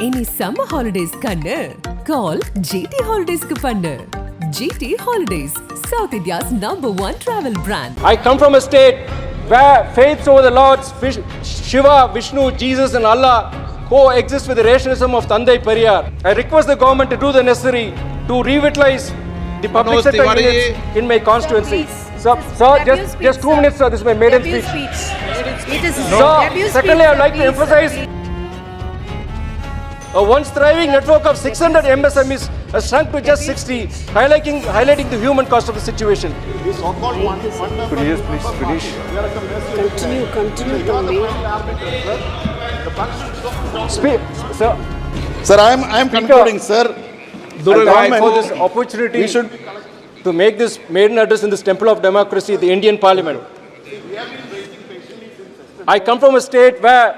Any summer holidays kannu? Call GT Holidays ku pannu. GT Holidays, South India's #1 travel brand. I come from a state where faiths over the Lords, Shiva, Vishnu, Jesus and Allah coexist with the rationalism of Thandai Periyar. I request the government to do the necessary to revitalize the public sector units in my constituency. Sir, just 2 minutes, sir. This is my maiden speech. It is Secondly, I would like to emphasize a once thriving network of 600 MSMEs has shrunk to just 60, highlighting the human cost of the situation. Could you please finish? Continue, Tommy. Speak, sir. Sir, I am concluding, sir. For this opportunity, we should to make this maiden address in this temple of democracy, the Indian Parliament. I come from a state where.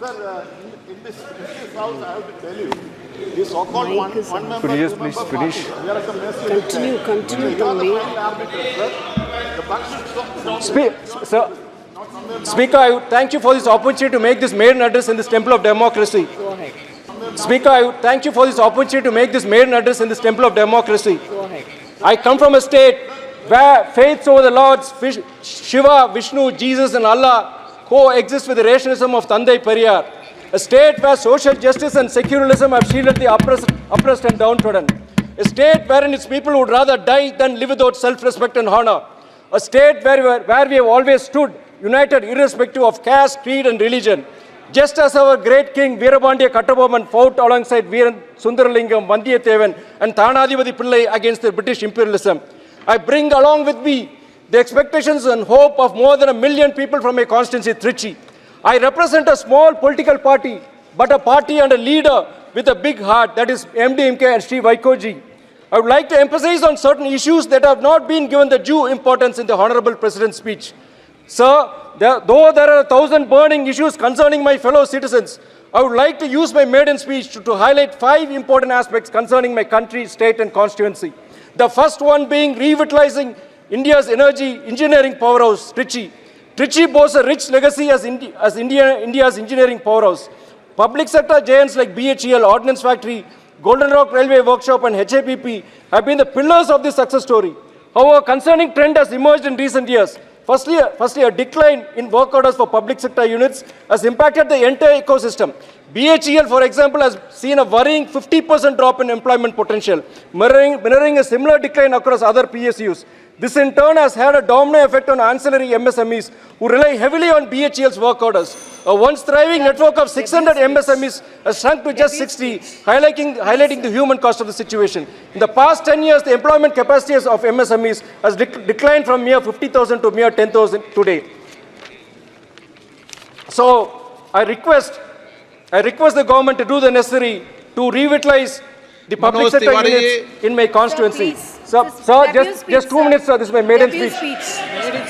Sir, in this house, I have to tell you, this so-called one member. Could you please finish? Continue, Tommy. Sir, Speaker, I thank you for this opportunity to make this maiden address in this temple of democracy. Go ahead. Speaker, I thank you for this opportunity to make this maiden address in this temple of democracy. Go ahead. I come from a state where faiths over the Lords, Shiva, Vishnu, Jesus and Allah coexist with the rationalism of Thandai Periyar. A state where social justice and secularism have shielded the oppressed and downtrodden. A state wherein its people would rather die than live without self-respect and honor. A state where we have always stood united irrespective of caste, creed and religion. Just as our great king Veerapandiya Kattabomman fought alongside Veeran Sundaralingam, Vandiyathevan and Thanadhipati Pillai against the British imperialism. I bring along with me the expectations and hope of more than 1 million people from my constituency, Trichy. I represent a small political party, but a party and a leader with a big heart, that is MDMK and Sri Vaikoji. I would like to emphasize on certain issues that have not been given the due importance in the Honorable President's speech. Sir, though there are 1,000 burning issues concerning my fellow citizens, I would like to use my maiden speech to highlight 5 important aspects concerning my country, state and constituency. The first one being revitalizing India's energy engineering powerhouse, Trichy. Trichy boasts a rich legacy as India's engineering powerhouse. Public sector giants like BHEL, Ordnance Factory, Golden Rock Railway Workshop and HAPP have been the pillars of this success story. However, a concerning trend has emerged in recent years. Firstly, a decline in work orders for public sector units has impacted the entire ecosystem. BHEL, for example, has seen a worrying 50% drop in employment potential, mirroring a similar decline across other PSUs. This in turn has had a domino effect on ancillary MSMEs who rely heavily on BHEL's work orders. A once thriving network of 600 MSMEs has shrunk to just 60, highlighting the human cost of the situation. In the past 10 years, the employment capacity of MSMEs has declined from mere 50,000 to mere 10,000 today. So, I request the government to do the necessary to revitalize the public sector units in my constituency. Sir, just 2 minutes, sir. This is my maiden speech.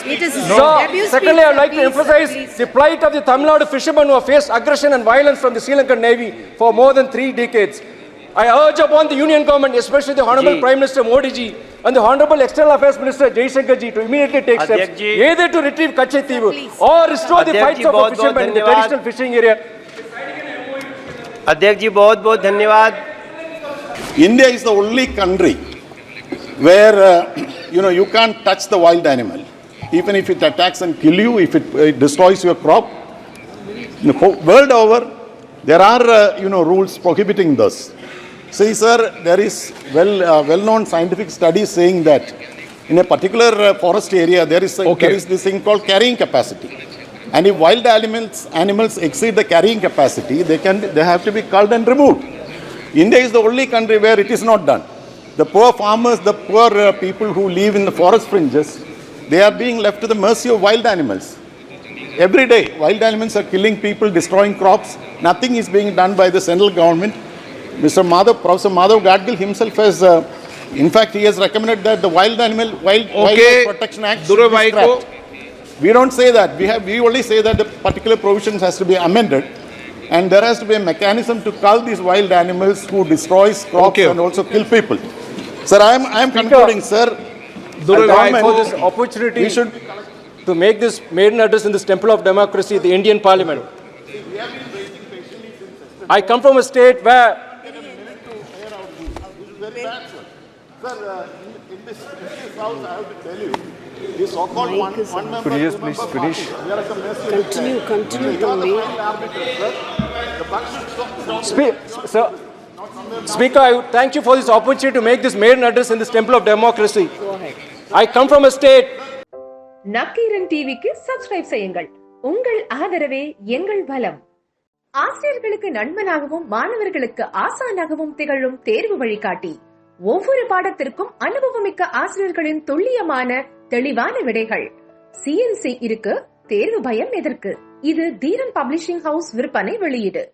It is Secondly, I would like to emphasize the plight of the Tamil Nadu fishermen who have faced aggression and violence from the Sri Lankan Navy for more than 3 decades. I urge upon the Union government, especially the Honorable Prime Minister Modi ji and the Honorable External Affairs Minister Jaishankar ji, to immediately take steps either to retrieve Kachetivu or restore the fights of the fishermen in the traditional fishing area. अध्यक्ष जी बहुत बहुत धन्यवाद. India is the only country where you can't touch the wild animal, even if it attacks and kill you, if it destroys your crop. World over, there are rules prohibiting this. See, sir, there is well-known scientific studies saying that in a particular forest area there is this thing called carrying capacity, and if wild animals exceed the carrying capacity, they have to be culled and removed. India is the only country where it is not done. The poor farmers, the poor people who live in the forest fringes, they are being left to the mercy of wild animals. Every day, wild animals are killing people, destroying crops. Nothing is being done by the central government. Professor Madhav Gadgil himself has, in fact, he has recommended that the Wildlife Protection Act should be scrapped. We don't say that. We only say that the particular provisions has to be amended, and there has to be a mechanism to cull these wild animals who destroys crops and also kill people. Sir, I am concluding, sir. For this opportunity, we should to make this maiden address in this temple of democracy, the Indian Parliament. I come from a state where Very bad, sir. Sir, in this house, I have to tell you, this so-called one member. Could you just please finish? We are at the mess. Continue, continue, You are the Tommy. final arbiter, sir. The buck should stop. Sir, Speaker, I thank you for this opportunity to make this maiden address in this temple of democracy. Go ahead. I come from a state. Nakkheeran டிவிக்கு subscribe செய்யுங்கள். உங்கள் ஆதரவே எங்கள் பலம். ஆசிரியர்களுக்கு நண்பனாகவும் மாணவர்களுக்கு ஆசானாகவும் திகழும் தேர்வு வழிகாட்டி. ஒவ்வொரு பாடத்திற்கும் அனுபவமிக்க ஆசிரியர்களின் துல்லியமான தெளிவான விடைகள். CNC இருக்கு, தேர்வு பயம் எதற்கு? இது தீரன் பப்ளிஷிங் ஹவுஸ் விற்பனை வெளியீடு.